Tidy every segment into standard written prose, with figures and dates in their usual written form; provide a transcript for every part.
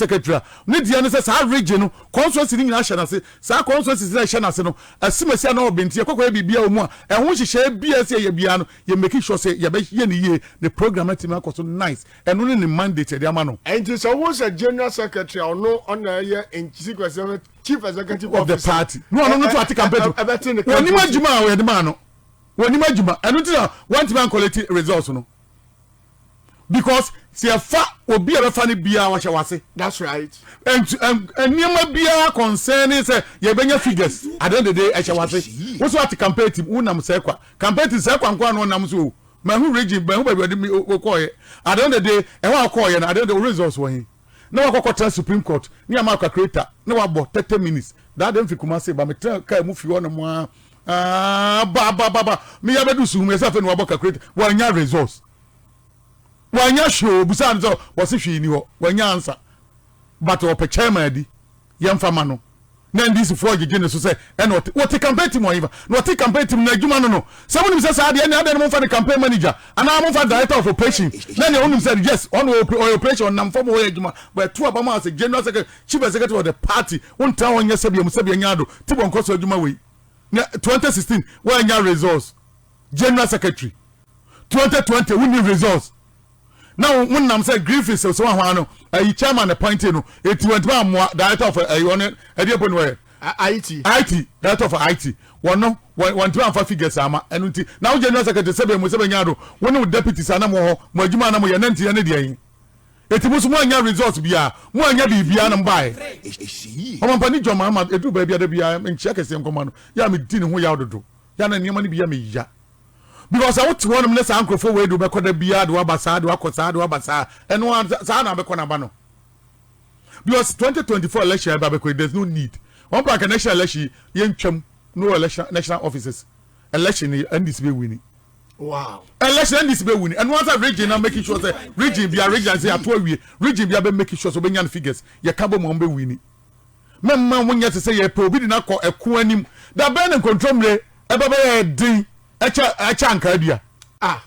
secretary ne dia ne say sa region no constituency ni nyina hye na se sa constituency na hye na se no asimasi na obenti ekokwa bibia omu a ehun hyehye bia se ye bia no ye make sure say ye be ye ne ye the program team akoso nice eno ne mandate de ama no enti so wo say general secretary ono on ye in chief executive of the party no to ati campaign woni majuma we de ma no woni majuma eno ti na want man quality results no because see fa obi e be fa ne bia wa hye wase that's right and niam bia concerning say ye benya figures at the end of the day e hye wase wo so ati campaign team unam say kwa campaign team say kwa nko no nam so ma hu region ba hu ba de mi ko ye at the end of the day e wa ko ye na at the end of the results wo hin na wa kokota supreme court ni ama calculator na wa bo 30 minutes that dem fi kuma say ba me ka mu fi wona mo ba me ya bedu su me say fe no wa bo calculator wa nya results wanya show busan so wose hwi ni ho wanya answer but o pe chairman adi yemfa ma no na ndisi for gege ne so say and what campaign team oyiva no what campaign team na adwuma no no someone say say ade na ade no fa the campaign manager ana mo fa director of operation na ne onum say yes on operation nam for mo adwuma but two abama as general secretary chief executive of the party won tan won yesa bia nyado tibon koso adwuma we na 2016 wanya results general secretary 2020 winning results. Now when nam say Griffiths so one no chairman appointed no it went ba director of on ediopon where IT director of IT one to fa figures ama enuti now general secretary sebe mo sebe nyado won deputy sana mo adwuma na mo ye nanti ye ne de yin etibu so mo anya results bia mo anya bibia na mbae o man pani joma ma edu ba bia da bia nchia kese nkoma no ya me di ne ho ya ododo ya na niam ne bia me ya because I want to want to say uncle for we do be koda bia do abasa do akosa do abasa and one sa na be kona ba no because 2024 election ba be ko there's no need one pack national election yen twam no election national offices election NDC be winning wow election NDC be winning and once a region now making sure say region bia region say ato awie region bia be making sure so be nyan figures ye ka bo mo be winning memma wonya say ye pe obi di na ko eko anim da be na control mre e ba be din chanka dia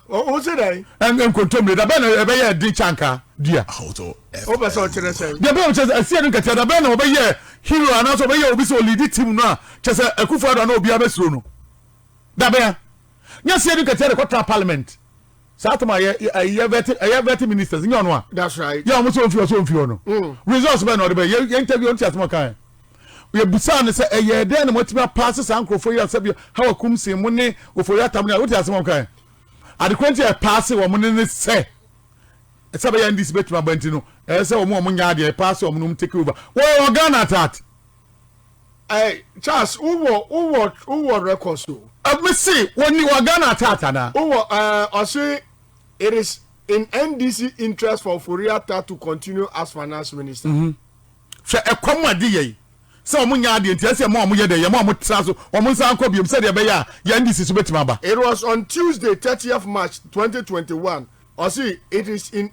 o say dai en control da be na e be ye di chanka dia auto o be so chere say dia be o chere Asiedu Nketia da be na o be ye hero ana so be ye obi so lead team no a chere Akufo da na obi abesuro no da be nya Asiedu Nketia de kwata parliament satuma ye vet ministers nya no a that's right ya mo so mfio no results be na o de be ye interview on tiasmo kan we busan say eye de na motima pass sankrofo ya sabia ha wakum se mu ne ofori atam na wotia asem kan adekwenti e pass wo mu ne se sabia ndis betima banti no say wo mu nya de pass wo mu take over wo Ghana tat Charles who record so me see woni wo Ghana tat na I say it is in NDC interest for Foriata to continue as finance minister she e kwamade ye so omunya ade entiase mo omuye de ye mo tra so omunsa anko biom se de be ya NDC so betima ba. It was on Tuesday 30th March 2021. I see it is in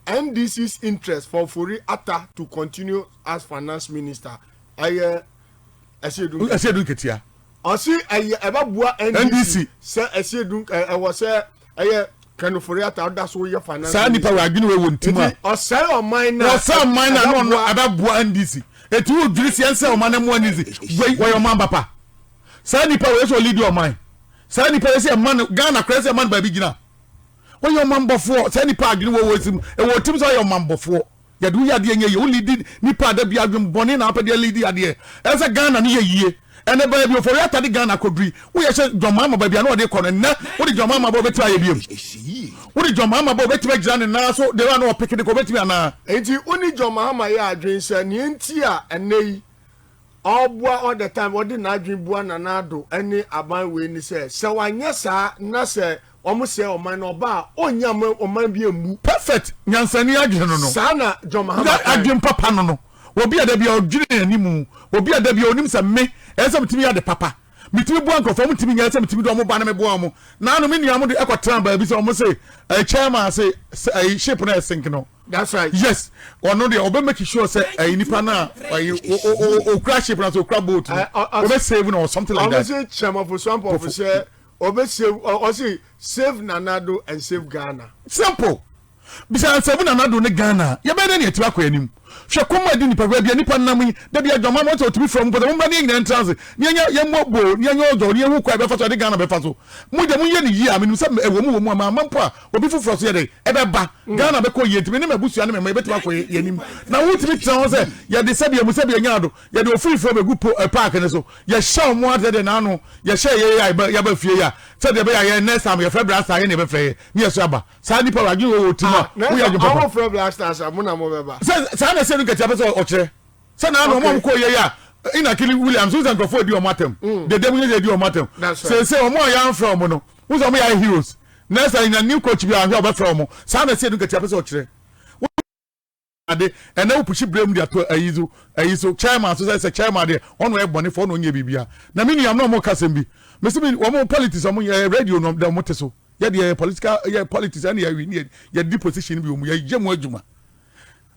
NDC's interest for Foriata to continue as finance minister. Asiedu Nketia. I see bua NDC say Asiedu was say kan Foriata that's who your finance. Sa nipa wa adwene we wontima. O say o mine na. O say mine na no ababua NDC. Etu odwiri ense o manam NDC. We your man papa. Sa nipa we so lead your mind. Sa nipa we say man Ghana crazy man ba bi gina. We your man bofo. Sa nipa adwene we wotim. E wotim so your man bofo. Ya du ya de nye ye o lead nipa da bia adwem bone na apade lead ya de. Ense Ghana ne ye yie. Ene ba bi Foriata de Ghana kodri. We ye se dwama ma ba bia na o de kono na. Wo de dwama ma ba betu aye biem. Wo de dwama ma ba betu agina ne na so de wa na o pick de ko betu ana. Enti uni dwama ma ya adwen se ne enti a enei obua all the time odi na adwen bua na na do ene aban we ni se wanye sa na se omo se oman no ba onya oman bi emu perfect nyansani adwen no sana dwama ma adwen papa no obi ada bia odwene animu obi ada bia onim se me ese mtimi ya de papa mitimi bua nkofo mtimi nya ese mtimi do mo ba na me bua mo na no me nua mo de ekotra ba bi se omo se chairman say ship na sink no. That's right. Yes. Or no dey obe make sure say nipa na o crash ship na so crash boat obe save or something like that. Obe say chairman for swamp officer obe save or say save Nanado and save Ghana. Simple. Bisa save Nanado ne Ghana. Ye be dey na etiwa kwa anim. hwe koma di nipa bia nipa nam da bia dwama mo to be from but mo ba ni entrance ni ye mobo ni ye ojo ni ehu kwa be fa so de Ghana be fa so mo de mo ye ni yi amenu se ewo mu ma mpo a obi fufuro so ye de e be ba Ghana be ko ye ntimi ne mabusua ne me betima ko ye nim na wo timi tran ho se ye de se bia mu se bia nyaado ye de ofiri fo be gu park ne so ye sha mo ade de na no ye sha ye ya ba fie ya se de be ya ye next time ye fe brasa ye ne be fe ni ye so aba sa nipa wa ju wo timo wo ya ju papa I'm from Black Stars. I'm not more beba. Sa na se Nketia person okire. Sa na no mo ko ye ya ina kili Williams who's and for di o matem. The dem ye di o matem. Say o mo ya from no. Who's o mo ya heroes. Next time na new coach bi a o be from. Sa na se Nketia person okire. Ade and now push blame dia to ayizo chairman so say chairman there on we bone for no nya bibia. Na me nua no mo kasem bi. Me se me o mo politics o mo radio no dem mo teso. Ya the political politics and ya di position bi o mu ya jemu adwuma.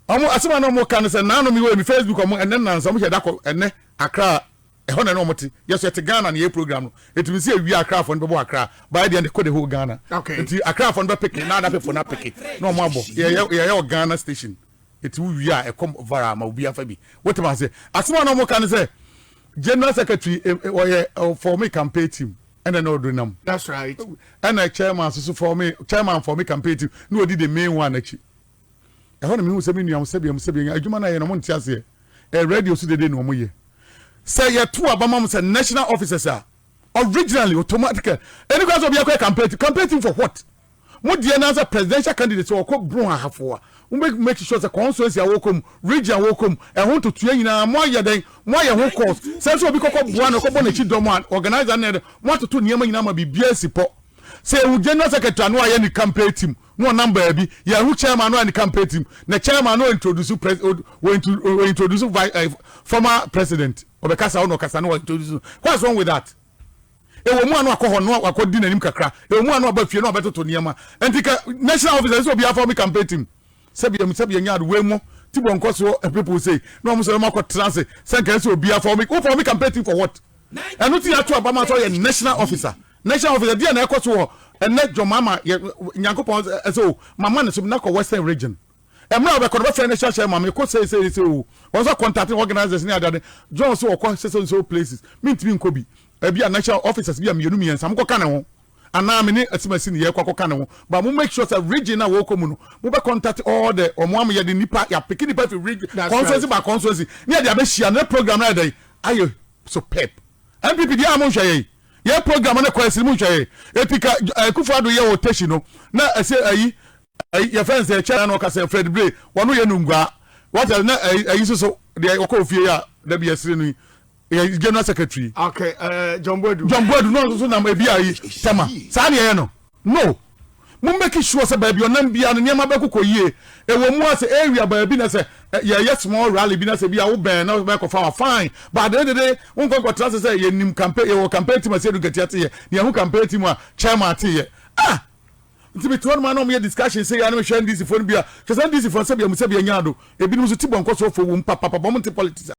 Omo asema no mo kan se na no mi we mi Facebook omo enne nan so mo heda ko enne Accra e ho na no mo ti yes yet Ghana na ye program no etimi se awi Accra for no be Accra by the end ko the whole Ghana enti Accra for no be pick na da people na pick no mo abo ye Ghana station eti wi a e come vara ma obi afa bi what am I say asema no mo kan se general secretary for me campaign team and then order nam That's right. And a chairman so for me campaign team no did the main one actually. I want me who say me am say adwuma na ye no monte ase e radio so de no mo ye say ye two abamam say national officers are originally automatically any cause of your campaign for what mo die na as presidential candidate so ko bro ahafo make sure say constituency awokom region awokom e ho to tua nyina mo ye den mo ye ho course say so obi kokko boa no ko bo na chi dom an organizer na mo to niam nyina ma bibia sipo say u general secretary no aye ni campaign team no number bi ya who chairman no and campaign team na chairman no introduce introduce former president obekasa no kasa no introduce what's wrong with that e wo mu anu akoho no akodi nanim kakra e wo mu anu abafie no abetoto niam antika national officers obi afọ me campaign team sabi nyaado we mu tibo nkoso people say no mo so makọ trance senka say obi afọ me campaign team for what enu ti ato abama so ye national officer dia na ekoso and net your mama Nyankopon so mama na so na ko western region emra be ko be friend share mama ko say o won so contacting organizers ni adade John so ko so places me ntimi nkobi e bia national officers bia me yenu sam ko kana ho ana me ni asimasi ni ye ko kana ho but mo make sure that region na wo ko mu no mo be contact all the omo am ye the nipa ya pick nipa for region constituency by constituency ni dia be share na program na dey ayo so pep MPP dia am hwe ye program na kwesi mu hwe etika Kufuado ye rotation no na ase ayi ye fence e chair na okase Fred Bray wono ye nungwa what na ayi so de okofie ya da bi asire no ye general secretary Okay, John Bodu no so na ma bi ayi tama sa na ye no mo make sure say ba bi onam bia no niam abekoko yie e wo mu ase area ba bi na say ye small rally bi na say bia wo ben na be ko fa fine but the end day won ko trust say ye nim campaign ye wo campaign team Asiedu Nketia te ye ne hu campaign team a chairman te ye nti to man no me discussion say ya no hwe NDC phone bia hwe NDC phone say bia mu say bia nyaado e bi no so tibon ko so fo wo papa bom te politics